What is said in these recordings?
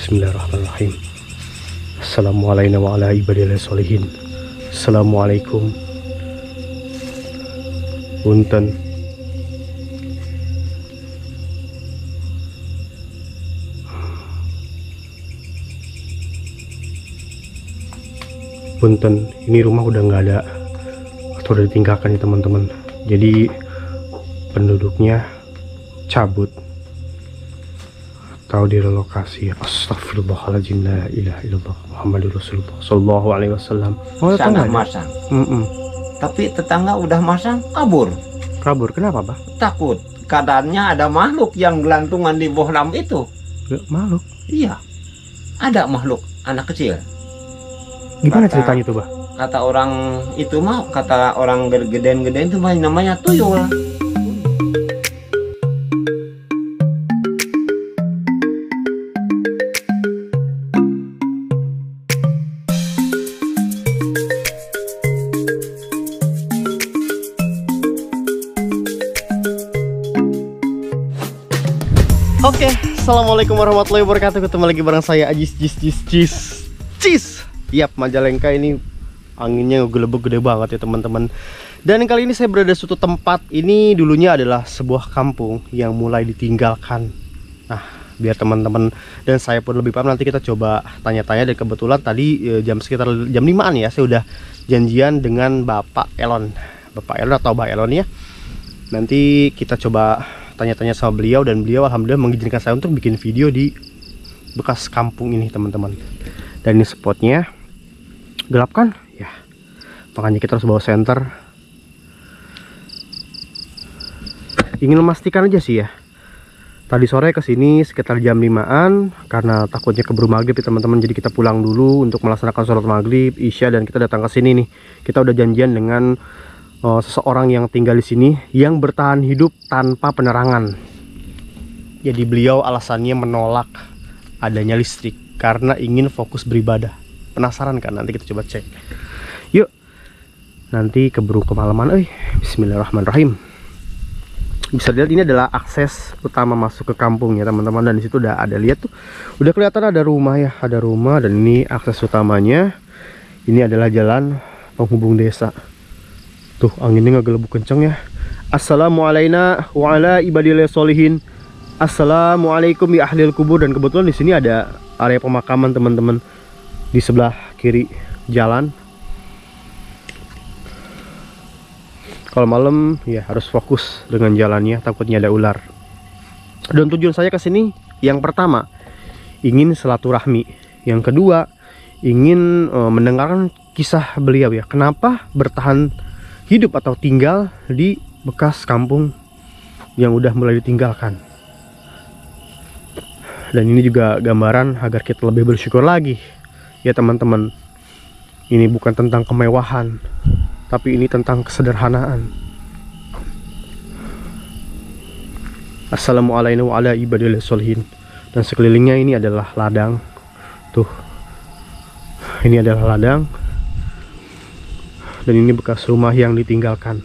Bismillahirrahmanirrahim. Assalamualaikum warahmatullahi wabarakatuh. Assalamualaikum. Punten. Punten, ini rumah udah nggak ada atau udah ditinggalkan ya teman-teman. Jadi penduduknya cabut atau direlokasi. Astagfirullahaladzim, la ilaha illallah Muhammadur Rasulullah sallallahu alaihi wasallam. Oh, sana masang. Tapi tetangga udah masang kabur. Kabur kenapa, Pak? Takut keadaannya ada makhluk yang gelantungan di bawah lampu itu. Makhluk? Iya, ada makhluk anak kecil. Gimana ceritanya tuh, Pak? Kata orang itu mah, kata orang gedean-gedean itu namanya tuyul. Oke, assalamualaikum warahmatullahi wabarakatuh. Ketemu lagi bareng saya Ajis Cis. Yap, Majalengka ini anginnya ngegelebuk gede banget ya teman-teman. Dan kali ini saya berada di suatu tempat. Ini dulunya adalah sebuah kampung yang mulai ditinggalkan. Nah, biar teman-teman dan saya pun lebih paham, nanti kita coba tanya-tanya. Dan kebetulan tadi sekitar jam 5-an ya, saya udah janjian dengan Bapak Elon atau Mbak Elon ya. Nanti kita coba tanya-tanya sama beliau, dan beliau alhamdulillah mengizinkan saya untuk bikin video di bekas kampung ini teman-teman. Dan ini spotnya gelap kan ya, makanya kita harus bawa senter. Ingin memastikan aja sih ya, tadi sore kesini sekitar jam 5-an karena takutnya keburu maghrib ya teman-teman. Jadi kita pulang dulu untuk melaksanakan sholat maghrib, isya, dan kita datang ke sini nih. Kita udah janjian dengan seseorang yang tinggal di sini yang bertahan hidup tanpa penerangan. Jadi beliau alasannya menolak adanya listrik karena ingin fokus beribadah. Penasaran kan? Nanti kita coba cek. Yuk, nanti keburu kemalaman. Bismillahirrahmanirrahim. Bisa dilihat ini adalah akses utama masuk ke kampung ya teman-teman. Dan disitu udah ada, lihat tuh, udah kelihatan ada rumah ya, ada rumah. Dan ini akses utamanya. Ini adalah jalan penghubung desa. Tuh, anginnya ngegelebuk kenceng ya. Assalamualaikum wa ala ibadillah solihin. Assalamualaikum ya ahlil kubur. Dan kebetulan di sini ada area pemakaman teman-teman di sebelah kiri jalan. Kalau malam ya harus fokus dengan jalannya, takutnya ada ular. Dan tujuan saya ke sini yang pertama ingin silaturahmi, yang kedua ingin mendengarkan kisah beliau ya, kenapa bertahan hidup atau tinggal di bekas kampung yang udah mulai ditinggalkan. Dan ini juga gambaran agar kita lebih bersyukur lagi ya teman-teman. Ini bukan tentang kemewahan, tapi ini tentang kesederhanaan. Assalamualaikum warahmatullahi wabarakatuh. Dan sekelilingnya ini adalah ladang. Tuh, ini adalah ladang. Dan ini bekas rumah yang ditinggalkan.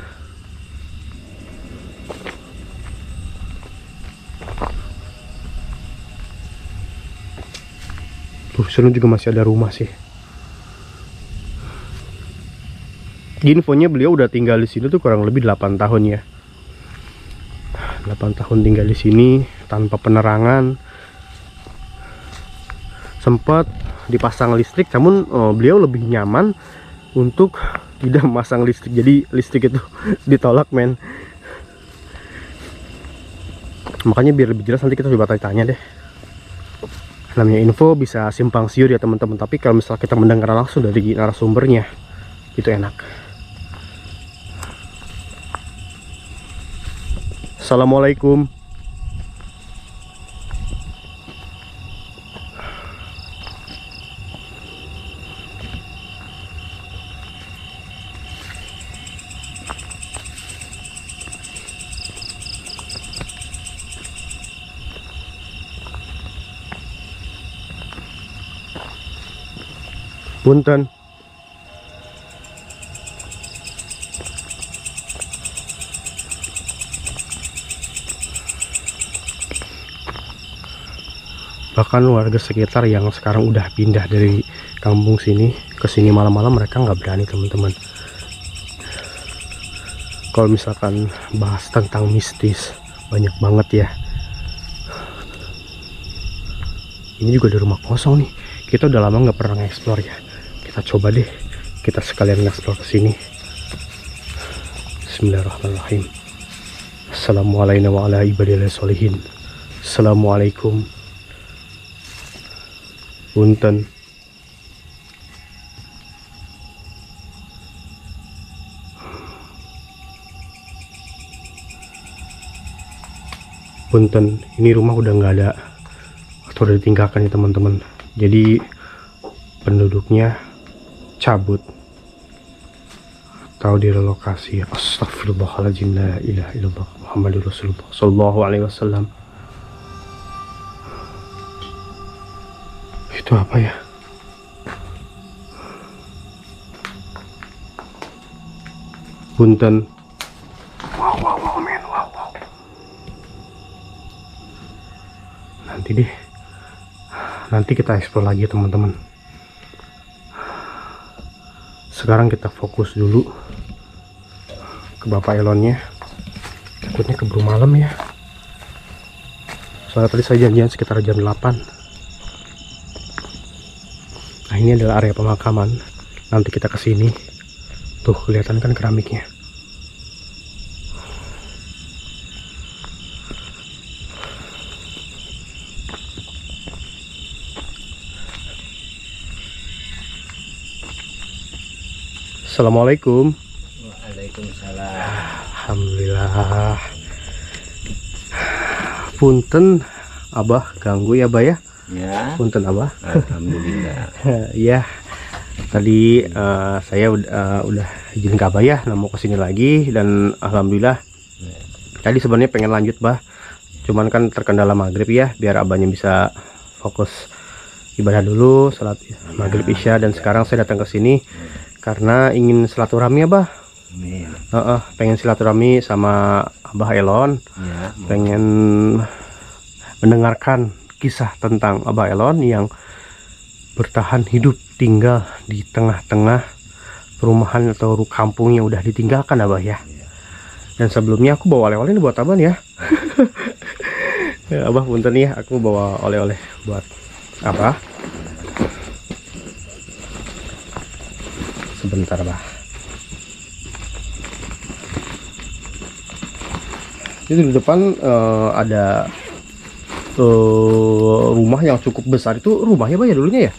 Tuh, sana juga masih ada rumah sih. Infonya beliau udah tinggal di sini tuh kurang lebih 8 tahun ya. 8 tahun tinggal di sini tanpa penerangan. Sempat dipasang listrik, namun beliau lebih nyaman untuk tidak memasang listrik. Jadi listrik itu ditolak men. Makanya biar lebih jelas nanti kita coba tanya-tanya deh. Namanya info bisa simpang siur ya teman-teman, tapi kalau misalnya kita mendengar langsung dari narasumbernya itu enak. Assalamualaikum. Punten. Bahkan warga sekitar yang sekarang udah pindah dari kampung sini ke sini malam-malam, mereka nggak berani teman-teman. Kalau misalkan bahas tentang mistis, banyak banget ya. Ini juga di rumah kosong nih. Kita udah lama nggak pernah nge-explore ya. Kita coba deh, kita sekalian nge-explore ke sini. Bismillahirrahmanirrahim. Assalamualaikum warahmatullahi wabarakatuh. Assalamualaikum. Punten. Punten, ini rumah udah nggak ada atau udah ditinggalkan ya teman-teman. Jadi penduduknya cabut atau direlokasi. Astagfirullahaladzim, la ilaha illallah Muhammadur Rasulullah sallallahu alaihi wasallam. Itu apa ya? Punten. Wow, men, wow. Nanti kita explore lagi teman-teman. Sekarang kita fokus dulu ke Bapak Elonnya. Takutnya keburu malam ya. Soalnya tadi saya janjian sekitar jam 8. Nah, ini adalah area pemakaman. Nanti kita ke sini. Tuh, kelihatan kan keramiknya. Assalamualaikum. Waalaikumsalam. Alhamdulillah. Punten, Abah ganggu ya, Abah ya? Ya. Punten, Abah. Alhamdulillah. Ya, tadi saya udah izin ke Abah ya, mau kesini lagi dan alhamdulillah. Tadi sebenarnya pengen lanjut, Bah. Cuman kan terkendala maghrib ya, biar Abahnya bisa fokus ibadah dulu, salat maghrib isya, dan sekarang saya datang ke sini karena ingin silaturahmi ya, Bah. Amin. Pengen silaturahmi sama Abah Elon. Ya. Pengen mendengarkan kisah tentang Abah Elon yang bertahan hidup tinggal di tengah-tengah perumahan atau kampung yang udah ditinggalkan, Abah ya. Dan sebelumnya aku bawa oleh-oleh ini buat Abah ya. Ya, Abah punten ya, aku bawa oleh-oleh buat Abah. Sebentar, Bah. Itu di depan ada rumah yang cukup besar. Itu rumahnya, Bah ya, dulunya ya?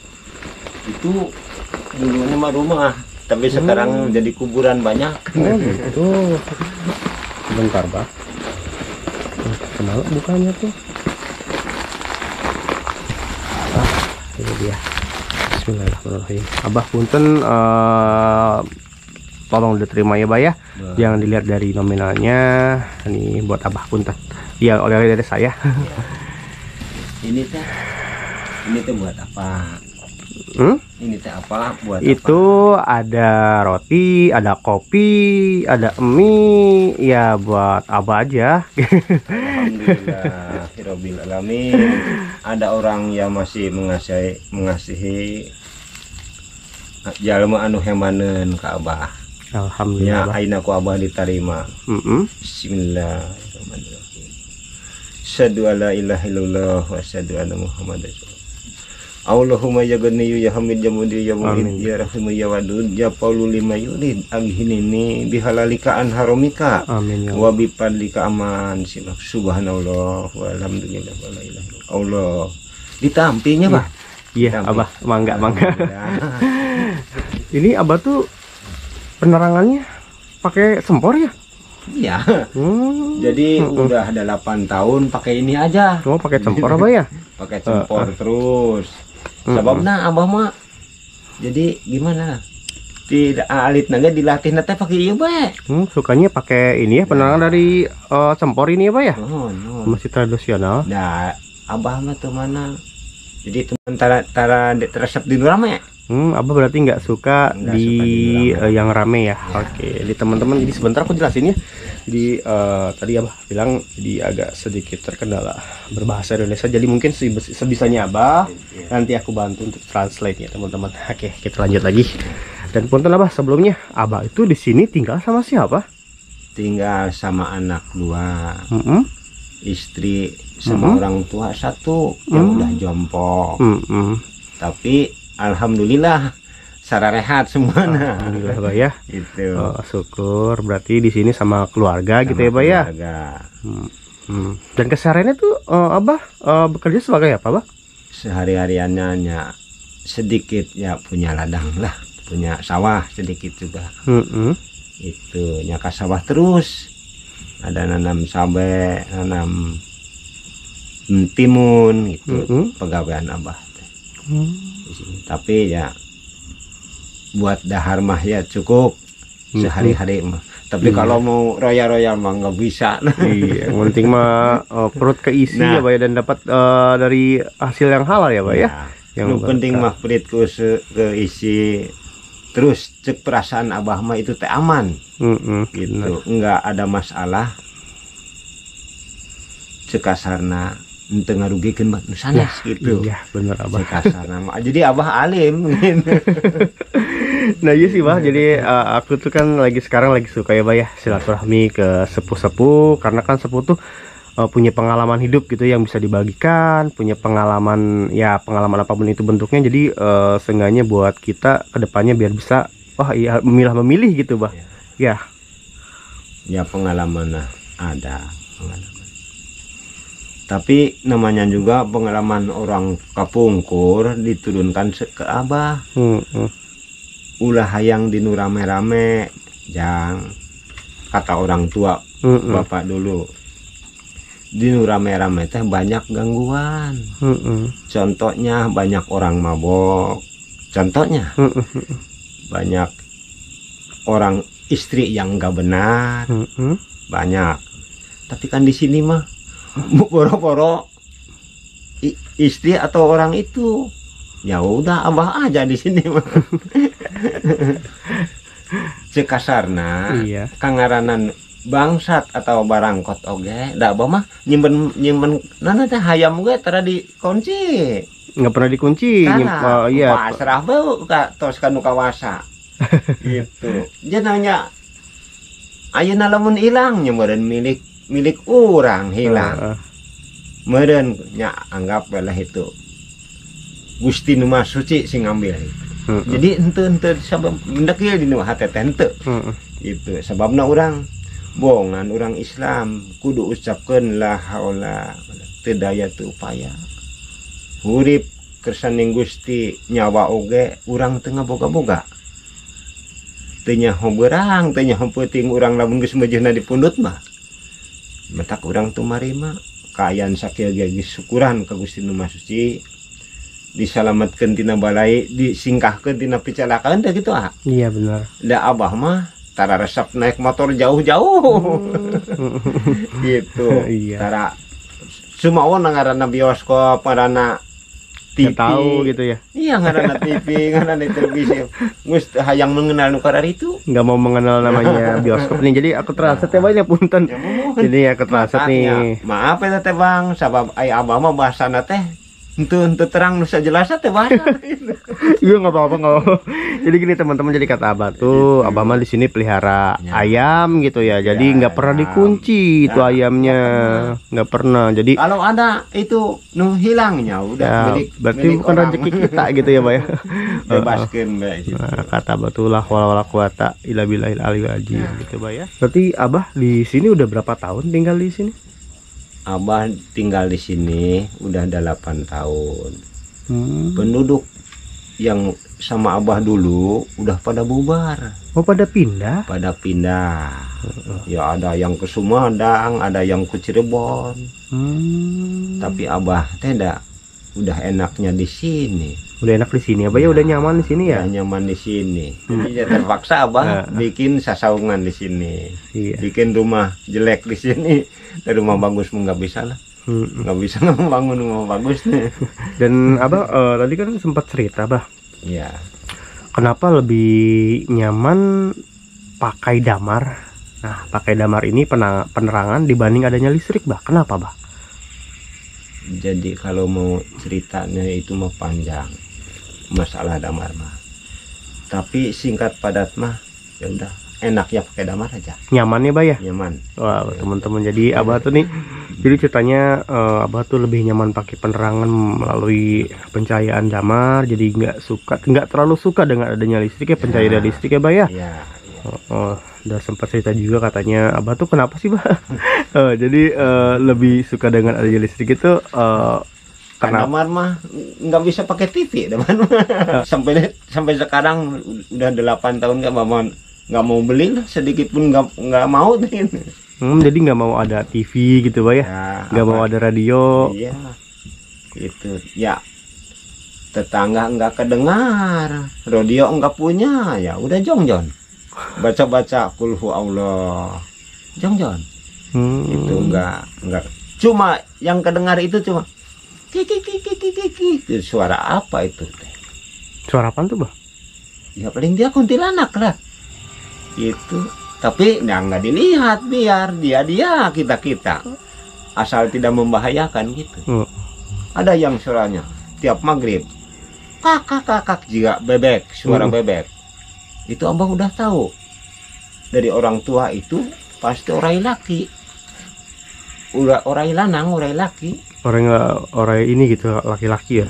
Itu dulunya mah rumah, tapi sekarang jadi kuburan banyak. Oh gitu. Sebentar, Bah. Kenal bukanya tuh. Ini dia. Bismillahirrahmanirrahim. Abah punten, tolong diterima ya, Bah ya. Jangan dilihat dari nominalnya. Ini buat Abah punten. Ya, oleh-oleh dari saya. Ini teh buat apa? Ini teh apa? Buat itu apa? Ada roti, ada kopi, ada mie, ya buat Abah aja. Alhamdulillah, Rabbil alamin. Ada orang yang masih mengasihi jalma anu hemaneun ka Abah. Alhamdulillah. Ya, aina ku Abah diterima. Bismillahirrahmanirrahim. Asyhadu alla ilaha illallah wa asyhadu anna Muhammadar Rasulullah. Allahumma ya ganiyu ya hamid ya mudi ya mu'id ya rahimu ya wadud ya paulu lima yurid aghinini bihalalika an haramika. Amin ya wa bipadlika aman simak subhanallah walhamdulillah wala ilaha Allah. Ditampinya, Bah? Iya, Abah, mangga. Ini Abah tuh penerangannya pakai sempor ya? Iya. Jadi udah ada 8 tahun pakai ini aja. Oh, pakai sempor Abah ya? Pakai sempor terus. Sebabnya Abah mah jadi gimana? Tidak alit naga dilatih nate pakai ieu bae. Sukanya pakai ini ya, penerangan dari sempor ini ya, Pak ya? Masih tradisional. Nah, Abah mah tuh mana? Jadi teman tara resep di urang mah ya? Abah berarti nggak suka Nggak di suka di yang rame ya. Ya. Oke, jadi teman-teman, jadi sebentar aku jelasin ya. Jadi tadi Abah bilang jadi agak sedikit terkendala berbahasa Indonesia. Jadi mungkin sebisanya Abah nanti aku bantu untuk translate ya teman-teman. Oke, kita lanjut lagi. Dan punten Abah, sebelumnya Abah itu di sini tinggal sama siapa? Tinggal sama anak 2, Mm-mm. istri sama orang tua 1 yang udah jompo. Mm-mm. Tapi alhamdulillah sararehat semuanya. Alhamdulillah Bah ya. Itu. Oh, syukur berarti di sini sama keluarga gitu ya Bah ya. Dan kesehariannya tuh Abah bekerja sebagai apa Bah? Sehari-hariannya sedikit ya, punya ladang lah, punya sawah sedikit juga. Itu nyaka sawah terus, ada nanam cabe, nanam timun gitu. Pegawaian Abah di sini. Tapi ya buat dahar mah ya cukup sehari-hari mah. Tapi kalau mau royal mah nggak bisa. Iya, yang penting mah perut keisi ya Pak ya, dan dapat dari hasil yang halal ya Pak ya. Yang penting mah perut keisi, terus cek perasaan Abah mah itu teh aman. Gitu, nggak ada masalah. Cek kasarna ente ngarugikeun mbak nusanes gitu. Iya bener Abah. Cek kasarna mah jadi Abah alim gitu. Nah iya sih Bah, jadi aku tuh kan sekarang lagi suka ya Bah ya silaturahmi ke sepuh-sepuh, karena kan sepuh tuh punya pengalaman hidup gitu yang bisa dibagikan, punya pengalaman ya, pengalaman apapun itu bentuknya. Jadi seenggaknya buat kita kedepannya biar bisa iya memilih gitu Bah. Ya. Ya pengalaman ada pengalaman. Tapi namanya juga pengalaman orang kapungkur diturunkan ke Abah. Ulah hayang dinu rame-rame, jang kata orang tua bapak dulu, dinu rame-rame teh banyak gangguan. Contohnya banyak orang mabok, contohnya banyak orang istri yang enggak benar, banyak. Tapi kan di sini mah boro-boro istri atau orang itu, ya udah Abah aja di sini mah. Cekasarna kangaranan bangsat atau barangkot oge, da Abah mah nyimpen nana teh hayam ge tara dikunci. Nggak pernah dikunci. Iya. Pasrah bae ka tos kanu kawasa. Gitu. Jenanya ayeuna lamun ilang nya meureun milik orang hilang. Meureun nya anggap bae itu Gusti nu Maha Suci sing ngambil. Jadi henteu sabab mendak ieu di nu hate teh henteu. Itu sababna urang bohongan, orang Islam kudu ucapkeun la haula teu daya teu upaya. Urip kersaning Gusti nyawa oge urang teu ngaboga-boga. Teu nyaho beurang, teu nyaho peuting urang lamun geus meujeuhna di pundut mah. Matak urang teu marima kaayaan sakieu ge syukuran ka Gusti nu Maha Suci. Disalamatkeun tina balai, disingkahkeun tina picalakaan teh gitu ah. Iya benar. Da Abah mah tara resep naik motor jauh-jauh. Gitu. Tara sumaon ngaranna bioskop, ngaranna TV. Tahu gitu ya. Iya ngaranna TV, ngaranna televisi. Geus hayang mengenal nu karar itu. Nggak mau mengenal namanya bioskop nih. Jadi aku terasa teh banyak punten. Jadi aku terasa nih. Maaf ya teh Bang, sabab aya Abah mah bahasana teh Untuk terang nusa jelas teh bahasa. Iya nggak apa-apa. Jadi gini teman-teman, jadi kata Abah tuh, Abah mah di sini pelihara ayam gitu ya. Jadi nggak pernah dikunci itu ayamnya, nggak pernah. Jadi kalau ada itu nu hilangnya udah berarti bukan rezeki kita gitu ya Pak ya. Bebaskeun bae gitu. Kata Abah tuh la haula wala quwata illa billahil aliyil azim gitu Pak ya. Berarti Abah di sini udah berapa tahun tinggal di sini? Abah tinggal di sini udah 8 tahun. Penduduk yang sama Abah dulu udah pada bubar. Oh pada pindah? Pada pindah. Ya ada yang ke Sumedang, ada yang ke Cirebon. Tapi Abah teh udah enaknya di sini. Udah enak di sini Abah ya, udah nyaman di sini ya. Udah nyaman di sini. Jadi ya terpaksa Abah bikin sasaungan di sini. Bikin rumah jelek di sini. Rumah bagus nggak bisa lah. Nggak bisa membangun rumah bagus nih. Dan Abah tadi kan sempat cerita Abah Ya. Kenapa lebih nyaman pakai damar? Nah, pakai damar ini penerangan dibanding adanya listrik, Bah. Kenapa, Bah? Jadi kalau mau ceritanya itu mah panjang masalah damar mah. Tapi singkat padat mah ya udah enak ya pakai damar aja. Nyaman ya, Bah ya? Nyaman. Wow, teman-teman. Jadi Abah tuh nih, jadi ceritanya Abah tuh lebih nyaman pakai penerangan melalui pencahayaan damar. Jadi nggak terlalu suka dengan adanya listrik ya, pencahayaan listrik ya, Bah ya? Iya. Udah sempat cerita juga katanya Abah tuh kenapa sih, Bah? Jadi lebih suka dengan adanya listrik itu karena damar mah nggak bisa pakai TV damar mah. sampai sekarang udah 8 tahun nggak mau beli lah, sedikit pun nggak mau. jadi nggak mau ada TV gitu, Bah ya? Nggak mau ada radio. Iya, itu ya, tetangga nggak kedengar, radio nggak punya, ya udah jongjon baca kulhu Allah jongjon. Itu nggak cuma yang kedengar itu cuma kiki. Suara apa itu teh? Suara apa tuh, Bah? Ya paling dia kuntilanak lah itu, tapi nggak dilihat, biar dia kita asal tidak membahayakan gitu. Ada yang suaranya tiap maghrib kakak juga bebek, suara bebek itu abang udah tahu dari orang tua itu pasti orang laki, orang lanang, orang laki, orang ini gitu, laki-laki ya.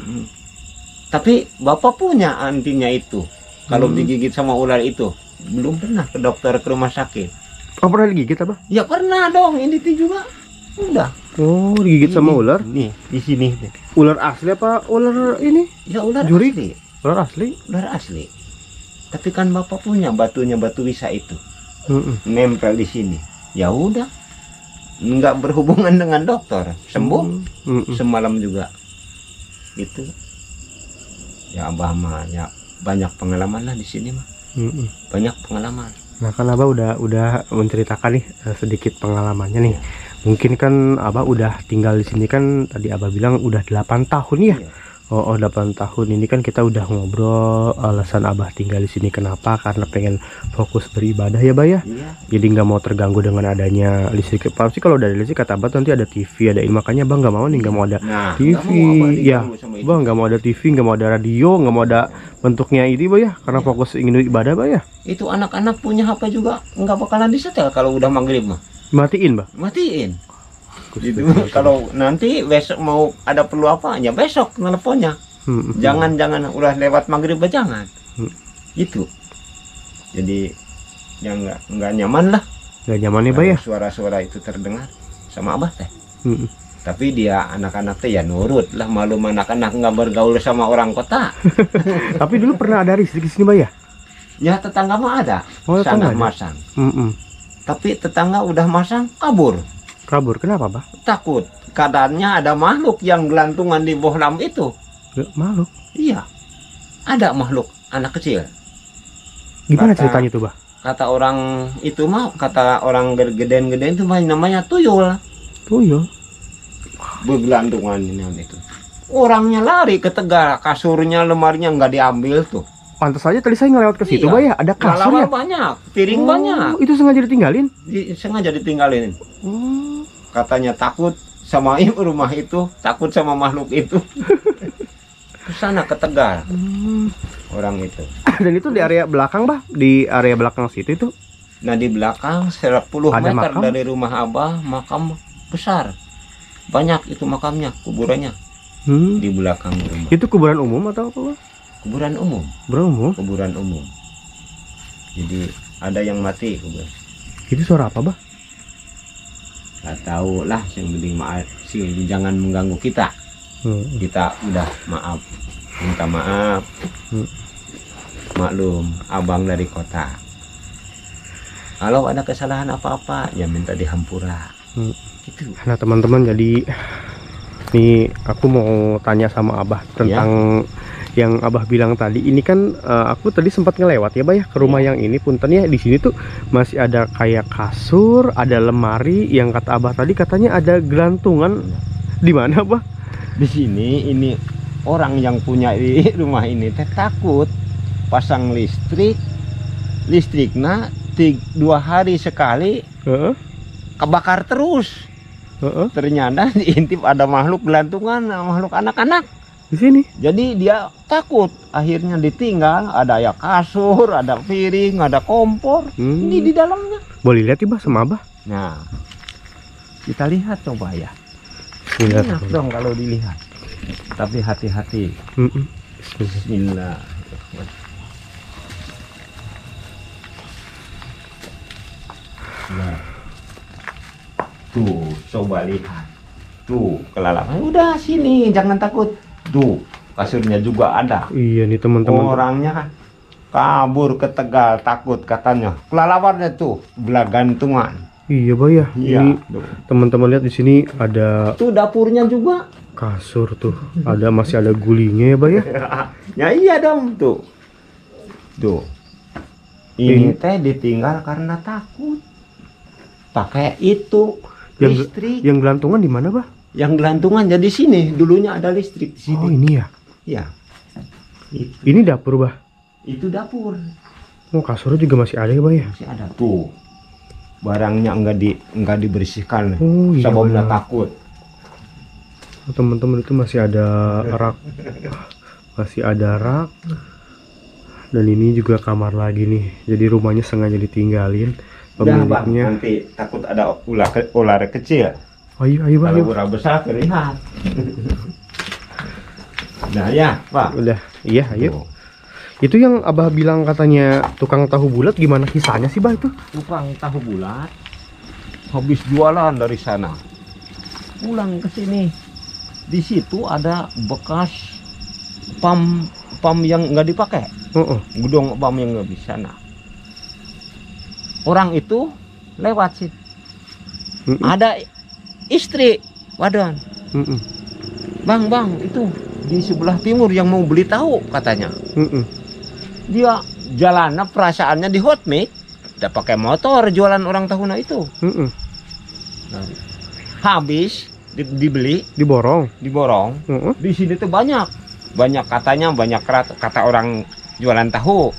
Tapi bapak punya antinya itu, kalau digigit sama ular itu belum pernah ke dokter, ke rumah sakit. Oh, pernah digigit apa? Ya pernah dong, ini tuh juga udah. Oh, digigit sama ular? Nih di sini. Ular asli apa ular ini? Ya ular juri? Asli. Ular asli? Ular asli. Tapi kan bapak punya batu bisa itu, nempel di sini. Ya udah, nggak berhubungan dengan dokter, sembuh semalam juga. Gitu. Ya abah mah ya banyak pengalaman lah di sini mah. Banyak pengalaman. Nah kan Abah udah menceritakan nih sedikit pengalamannya nih. Mungkin kan Abah udah tinggal di sini kan, tadi Abah bilang udah 8 tahun ya. Iya. 8 tahun ini kan kita udah ngobrol alasan Abah tinggal di sini kenapa, karena pengen fokus beribadah ya, Bah ya. Iya. Jadi nggak mau terganggu dengan adanya listrik. Pasti kalau dari listrik kata Abah nanti ada TV, ada ini, makanya Abah nggak mau nih, nggak mau ada TV ya. Abah nggak mau ada TV, nggak mau ada radio, nggak mau ada bentuknya ini, Bah ya, karena fokus ingin ibadah, Bah ya. Itu anak-anak punya HP juga nggak bakalan disetel kalau udah maghrib mah. Matiin, Bah. Matiin. Gitu. Kalau nanti besok mau ada perlu apa ya besok nelponnya. Jangan udah lewat maghrib jangan. Gitu. Jadi yang nggak nyaman lah. Nggak nyaman ya, Bah ya. Suara-suara itu terdengar sama Abah teh. Tapi dia anak-anak teh ya nurut lah, malum anak-anak nggak bergaul sama orang kota. Tapi dulu pernah ada listrik di sini, Bah ya? Ya tetangga mah ada. Oh, sana masang. Tapi tetangga udah masang kabur. Kabur kenapa, Bah? Takut keadaannya ada makhluk yang gelantungan di bohlam itu. Makhluk? Iya, ada makhluk anak kecil. Gimana ceritanya tuh, Bah? Kata orang itu mah, kata orang geden-geden itu namanya tuyul. Tuyul? Bergelantungan ini itu. Orangnya lari ke Tegal, kasurnya, lemarinya nggak diambil tuh. Pantas aja tadi saya ngelewat ke situ, Bah ya, ada kasurnya. Banyak, piring banyak. Itu sengaja ditinggalin? Sengaja ditinggalin. Katanya takut sama rumah itu, takut sama makhluk itu. Ke sana ke Tegal. Orang itu. Dan itu di area belakang, Bah, di area belakang situ itu. Nah di belakang 10 meter makam? Dari rumah Abah, makam besar. Banyak itu makamnya, kuburannya. Di belakang rumah. Itu kuburan umum atau apa, Bah? Kuburan umum. Kuburan umum. Jadi ada yang mati kuburan. Itu suara apa, Bah? Gak tahu lah, yang penting maaf sih, jangan mengganggu kita. Kita udah maaf, minta maaf. Maklum, abang dari kota. Kalau ada kesalahan apa-apa, ya minta dihampura. Gitu. Nah teman-teman, jadi nih aku mau tanya sama Abah tentang yang Abah bilang tadi. Ini kan aku tadi sempat ngelewat ya, Bah ya, ke rumah yang ini. Punten ya, di sini tuh masih ada kayak kasur, ada lemari. Yang kata Abah tadi katanya ada gelantungan. Di mana, Bah? Di sini ini orang yang punya di rumah ini teh takut pasang listriknya 2 hari sekali Heeh. kebakar terus. Heeh. Ternyata diintip ada makhluk gelantungan, makhluk anak-anak. Di sini. Jadi dia takut, akhirnya ditinggal. Ada ya kasur, ada piring, ada kompor. Ini di dalamnya. Boleh lihat Ibah sama Abah? Nah, kita lihat coba ya. Lihat. Enak dong kalau dilihat. Tapi hati-hati. Bismillah. Bismillahirrahmanirrahim. Nah, tuh coba lihat. Tuh kelalaman. Udah sini, jangan takut. Tuh kasurnya juga ada. Iya nih teman-teman. Orangnya kabur ke Tegal takut katanya. Kelalawannya tuh belah gantungan. Iya Bah ya. Iya. Ini teman-teman lihat di sini ada Tuh dapurnya juga. kasur tuh. Masih ada gulingnya ya Bah ya. Ya iya dong tuh. Tuh. Ini teh ditinggal karena takut. Pakai itu listrik. Yang gelantungan di mana Bah? Yang gelantungan jadi sini. Dulunya ada listrik di sini. Oh ini ya. Iya. Ini dapur Bah. Itu dapur. Oh kasurnya juga masih ada ya Bah ya. Masih ada tuh. Barangnya enggak dibersihkan. Oh iya. Sebabnya benar. takut. Teman-teman itu masih ada rak. Masih ada rak. Dan ini juga kamar lagi nih. Jadi rumahnya sengaja ditinggalin. Udah Bang, Pemiliknya. nanti takut ada ular kecil. Ayo Bah. Kalau Ayo. ular besar terlihat. Nah ya Pak. Udah. Iya ayo. Tuh. Itu yang Abah bilang katanya tukang tahu bulat, gimana kisahnya sih Bah itu? Tukang tahu bulat habis jualan dari sana. Pulang ke sini. Di situ ada bekas pam yang nggak dipakai. Gudang pam yang nggak bisa. Nah, orang itu lewat sih. Ada istri wadan. Bang itu di sebelah timur yang mau beli tahu katanya. Dia jalannya perasaannya di hot mic, udah pakai motor jualan orang tahuna itu. Nah, habis dibeli, Diborong. di sini tuh banyak katanya, banyak kata orang jualan tahu.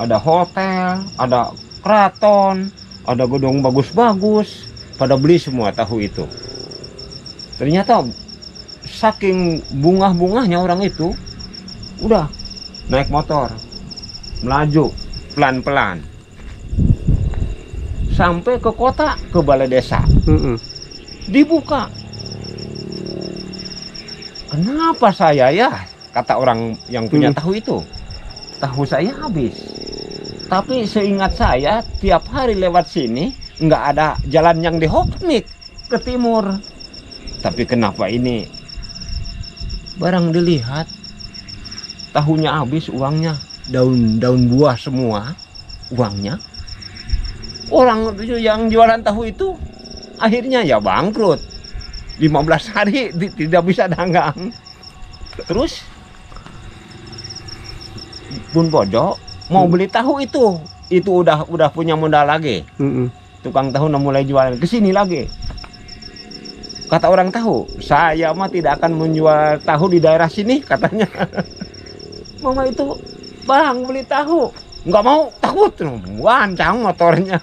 Ada hotel, ada keraton, ada gedung bagus-bagus, pada beli semua tahu itu. Ternyata saking bungah-bungahnya orang itu, udah naik motor, melaju pelan-pelan sampai ke kota, ke balai desa. Dibuka. Kenapa saya ya? Kata orang yang punya tahu itu. Tahu saya habis. Tapi seingat saya tiap hari lewat sini nggak ada jalan yang di Hokmik ke timur. Tapi kenapa ini barang dilihat tahunya habis, uangnya daun buah semua uangnya. Orang yang jualan tahu itu akhirnya ya bangkrut. 15 hari tidak bisa dagang. Terus Bun Bojo mau beli tahu itu udah punya modal lagi. Tukang tahu udah mulai jualan ke sini lagi. Kata orang tahu, saya mah tidak akan menjual tahu di daerah sini katanya. Mama itu, bang beli tahu, nggak mau, takut, wancang motornya.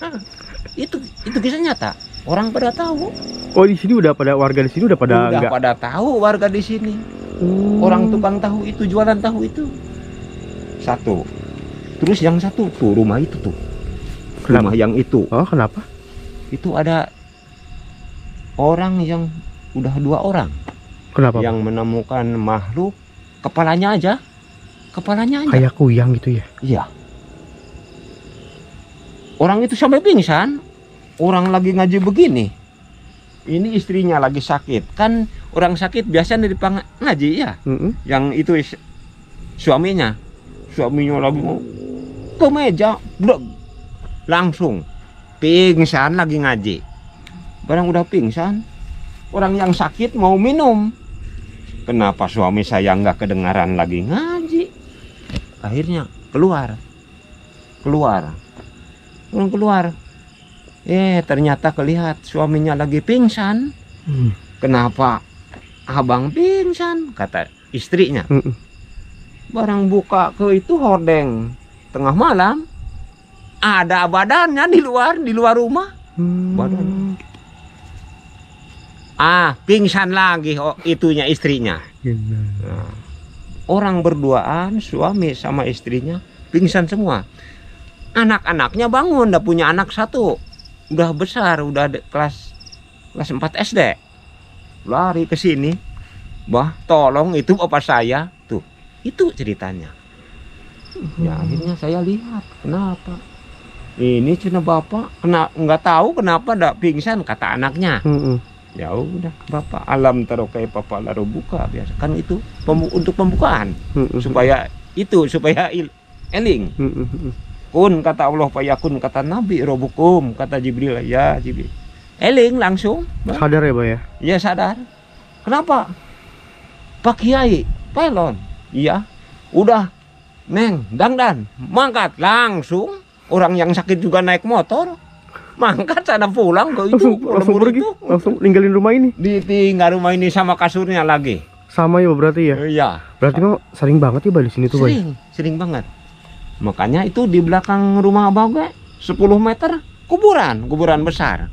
Itu kisah nyata. Orang pada tahu. Oh di sini udah pada warga di sini udah pada Udah pada tahu warga di sini. Orang tukang tahu itu jualan tahu itu. Satu. Terus yang satu tuh rumah itu tuh. Kenapa? Rumah yang itu. Oh kenapa? Itu ada orang yang udah 2 orang. Kenapa? Yang menemukan makhluk kepalanya aja. Kayak kuyang gitu ya? Iya. Orang itu sampai pingsan. Orang lagi ngaji begini. Ini istrinya lagi sakit. Kan orang sakit biasanya di ngaji ya. Yang itu suaminya. Suaminya lagi mau ke meja, langsung pingsan lagi ngaji. Barang udah pingsan, orang yang sakit mau minum. Kenapa suami saya nggak kedengaran lagi ngaji? Akhirnya keluar. Orang keluar. Ternyata kelihat suaminya lagi pingsan. Kenapa abang pingsan? Kata istrinya. Barang buka ke itu hordeng tengah malam, ada badannya di luar rumah. Badan. Pingsan lagi itunya istrinya. Nah, orang berduaan, suami sama istrinya pingsan semua. Anak-anaknya bangun, udah punya anak satu, udah besar, udah kelas 4 SD. Lari ke sini, bah tolong itu bapak saya tuh, itu ceritanya. Ya akhirnya saya lihat, kenapa? Ini cina bapak, nggak tahu kenapa ndak pingsan, kata anaknya. Ya udah, bapak alam tarokai papa laro buka biasa kan itu untuk pembukaan supaya eling. Kun kata Allah payakun kata Nabi robukum kata Jibril ya Jibril. Eling langsung. Sadar ya, Pak ya? Ya sadar. Kenapa? Pak Kiai pelon. Iya. Udah Neng Dangdan mangkat langsung. Orang yang sakit juga naik motor. Mangkat sana pulang ke itu langsung pergi itu. Langsung ninggalin rumah ini, ditinggal rumah ini sama kasurnya lagi sama ya berarti ya. Iya berarti mah sering banget ya Pak di sini tuh sering banget. Makanya itu di belakang rumah abah gue 10 meter kuburan besar.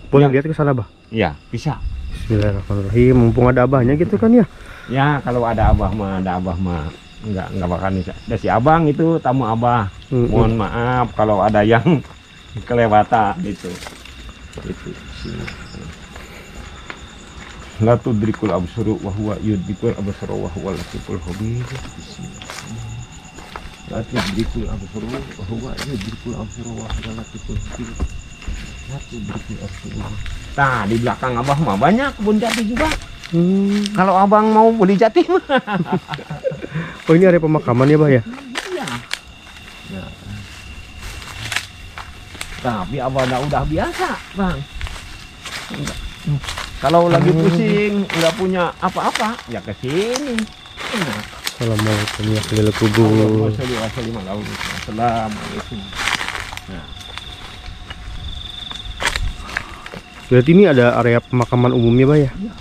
Boleh lihat ke sana Bah? Iya bisa. Bismillahirrahmanirrahim, mumpung ada abahnya gitu kan ya. Ya kalau ada abah mah enggak bakal bisa. Ada si abang itu tamu abah. Mohon maaf kalau ada yang kelewatan itu la tudrikul absuru wa huwa yudrikul absara wa huwa latiful khabir. La tudrikul absuru wa huwa yudrikul absara wa huwa latiful khabir. La tudrikul absuru. Nah di belakang abah mah banyak kebun jati juga. Kalau abang mau beli jati mah. Oh ini area pemakaman ya Bah ya? Iya. Nah. Tapi abang udah biasa bang. Kalau lagi pusing nggak punya apa-apa ya ke sini. Assalamualaikum warahmatullahi kubur. Assalamualaikum. Nah. Berarti ini ada area pemakaman umumnya Bah ya? Iya.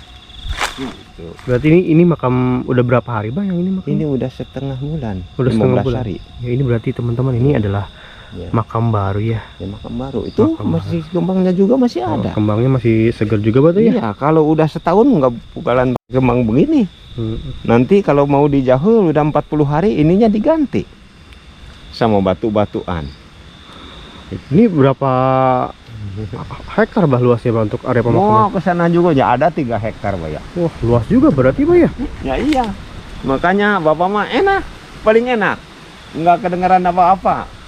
Berarti ini makam udah berapa hari Bah yang ini makam? Ini udah setengah bulan. Udah setengah bulan. Hari. Ya ini berarti teman-teman ini adalah makam baru ya. Makam baru itu makam masih baru. Kembangnya juga masih ada. Kembangnya masih segar juga Bah ya? Iya, kalau udah setahun nggak bakalan kembang begini. Nanti kalau mau dijahul udah 40 hari ininya diganti sama batu-batuan. Ini berapa hektar Bah luasnya Bah untuk area pemakaman? Oh, ke sana juga ya ada 3 hektar Bah ya. Wah, luas juga berarti Bah ya? Ya iya. Makanya Bapak mah enak, paling enak. Nggak kedengaran apa-apa.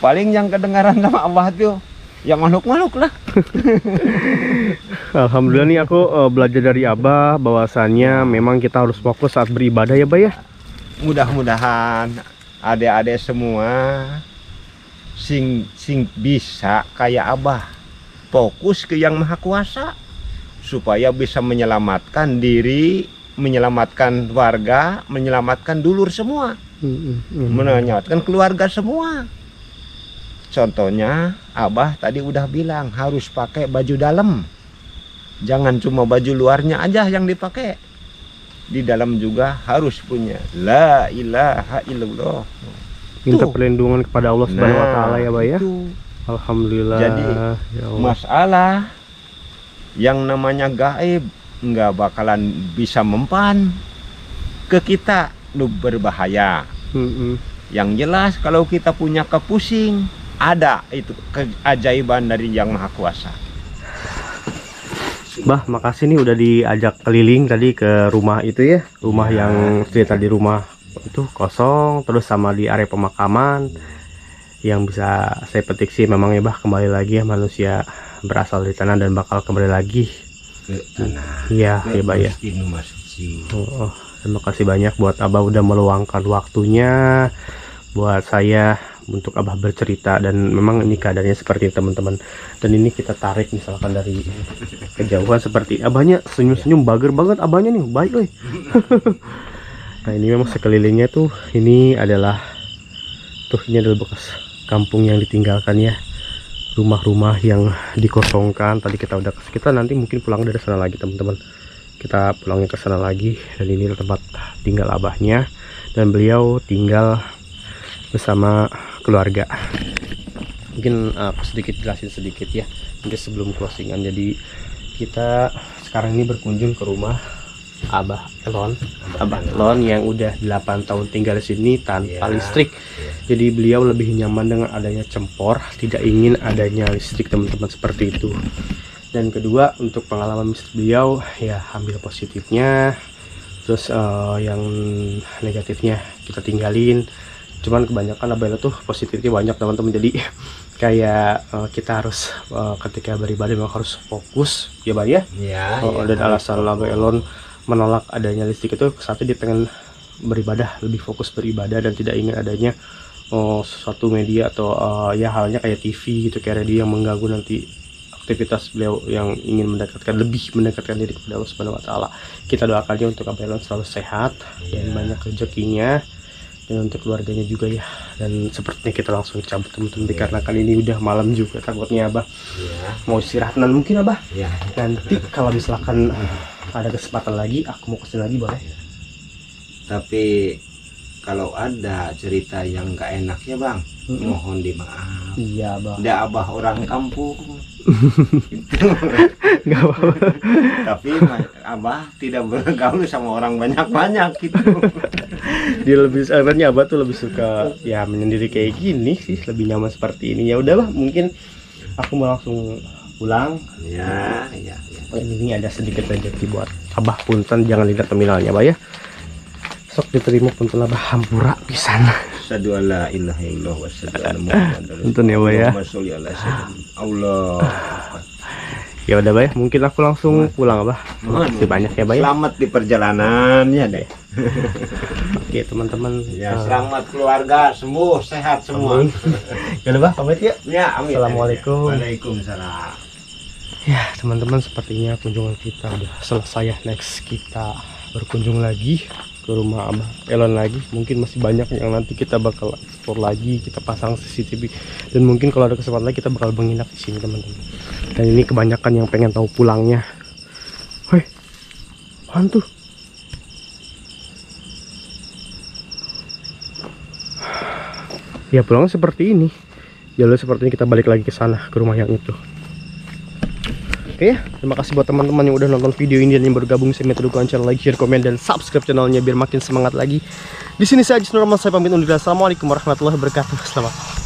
Paling yang kedengaran sama Abah tuh ya makhluk-makhluk lah. Alhamdulillah nih aku belajar dari Abah bahwasannya memang kita harus fokus saat beribadah ya Bah ya. Mudah-mudahan adik-adik semua sing bisa kayak Abah fokus ke yang maha kuasa supaya bisa menyelamatkan diri, menyelamatkan warga, menyelamatkan dulur semua, menyelamatkan keluarga semua. Contohnya Abah tadi udah bilang harus pakai baju dalam, jangan cuma baju luarnya aja yang dipakai, di dalam juga harus punya la ilaha illallah. Minta perlindungan kepada Allah Subhanahu wa taala ya Bah ya. Alhamdulillah. Jadi ya masalah yang namanya gaib nggak bakalan bisa mempan ke kita, lu berbahaya. Yang jelas kalau kita punya kepusing, ada itu keajaiban dari Yang Maha Kuasa. Bah, makasih nih udah diajak keliling tadi ke rumah itu ya. Rumah yang cerita di rumah itu kosong, terus sama di area pemakaman. Yang bisa saya petik sih memang ya Bah, kembali lagi ya, manusia berasal dari tanah dan bakal kembali lagi ke tanah. Iya, ya Bah ya. Terima kasih banyak buat Abah udah meluangkan waktunya buat saya untuk Abah bercerita, dan memang ini keadaannya seperti ini teman-teman. Dan ini kita tarik misalkan dari kejauhan seperti Abahnya senyum-senyum, bager banget Abahnya nih, baik loh. Nah ini memang sekelilingnya tuh ini adalah bekas kampung yang ditinggalkan ya, rumah-rumah yang dikosongkan. Tadi kita nanti mungkin pulang dari sana lagi teman-teman. kita pulangnya ke sana lagi, dan ini tempat tinggal abahnya, dan beliau tinggal bersama keluarga. Mungkin aku sedikit jelasin sedikit ya, mungkin sebelum closingan. Jadi kita sekarang ini berkunjung ke rumah Abah Elon yang udah 8 tahun tinggal di sini tanpa listrik. Jadi beliau lebih nyaman dengan adanya cempor, tidak ingin adanya listrik teman-teman, seperti itu. Dan kedua, untuk pengalaman beliau ya ambil positifnya, terus yang negatifnya kita tinggalin. Cuman kebanyakan Abah Elon tuh positifnya banyak teman-teman. Jadi kayak kita harus ketika beribadah memang harus fokus ya Bah ya. Dan alasan Abah Elon menolak adanya listrik itu, satu dia pengen beribadah, lebih fokus beribadah, dan tidak ingin adanya suatu media atau ya halnya kayak TV gitu, kayak radio yang mengganggu nanti aktivitas beliau yang ingin lebih mendekatkan diri kepada Allah Subhanahu wa taala. Kita doakannya untuk Abah Elon selalu sehat dan banyak rezekinya, dan untuk keluarganya juga ya. Dan sepertinya kita langsung cabut teman-teman, dikarenakan ini udah malam juga, takutnya Abah mau istirahat. Dan mungkin Abah nanti kalau misalkan ada kesempatan lagi aku mau kesini lagi boleh. Tapi kalau ada cerita yang gak enak ya Bang, mohon dimaaf. Iya Bang. Nggak Abah orang kampung. Nggak apa-apa. Tapi Abah tidak bergaul sama orang banyak-banyak gitu. Dia lebih, sebenarnya Abah tuh lebih suka ya menyendiri kayak gini sih, lebih nyaman seperti ini. Ya udah Bah, mungkin aku mau langsung pulang. Ya. Ini ada sedikit rezeki buat Abah, punten jangan lihat terminalnya Bah ya. Sok diterima punten Abah, hampura pisan. Asyhadu alla ilaha illallah wa asyhadu anna Muhammadar rasulullah. Punten ya Bah ya. Allah. Ya udah Bah ya, mungkin aku langsung pulang Abah. Masih banyak ya Bah ya. Selamat di perjalanannya deh. Oke teman-teman. Ya, selamat keluarga, sembuh, sehat semua. Ya udah Bah, pamit ya. Ya, amin. Assalamualaikum. Waalaikumsalam. Ya teman-teman, sepertinya kunjungan kita udah selesai ya. Next kita berkunjung lagi ke rumah Abah Elon lagi. Mungkin masih banyak yang nanti kita bakal eksplor lagi, kita pasang CCTV, dan mungkin kalau ada kesempatan lagi kita bakal menginap di sini teman-teman. Dan ini kebanyakan yang pengen tahu pulangnya. Woi, hantu. Ya pulangnya seperti ini. Jalur sepertinya kita balik lagi ke sana, ke rumah yang itu. Oke ya, terima kasih buat teman-teman yang udah nonton video ini dan yang bergabung. Saya minta dukungan channel, like, share, komen, dan subscribe channelnya biar makin semangat lagi. Di sini saya Ajis Nurman, saya pamit undur. Assalamualaikum warahmatullahi wabarakatuh. Selamat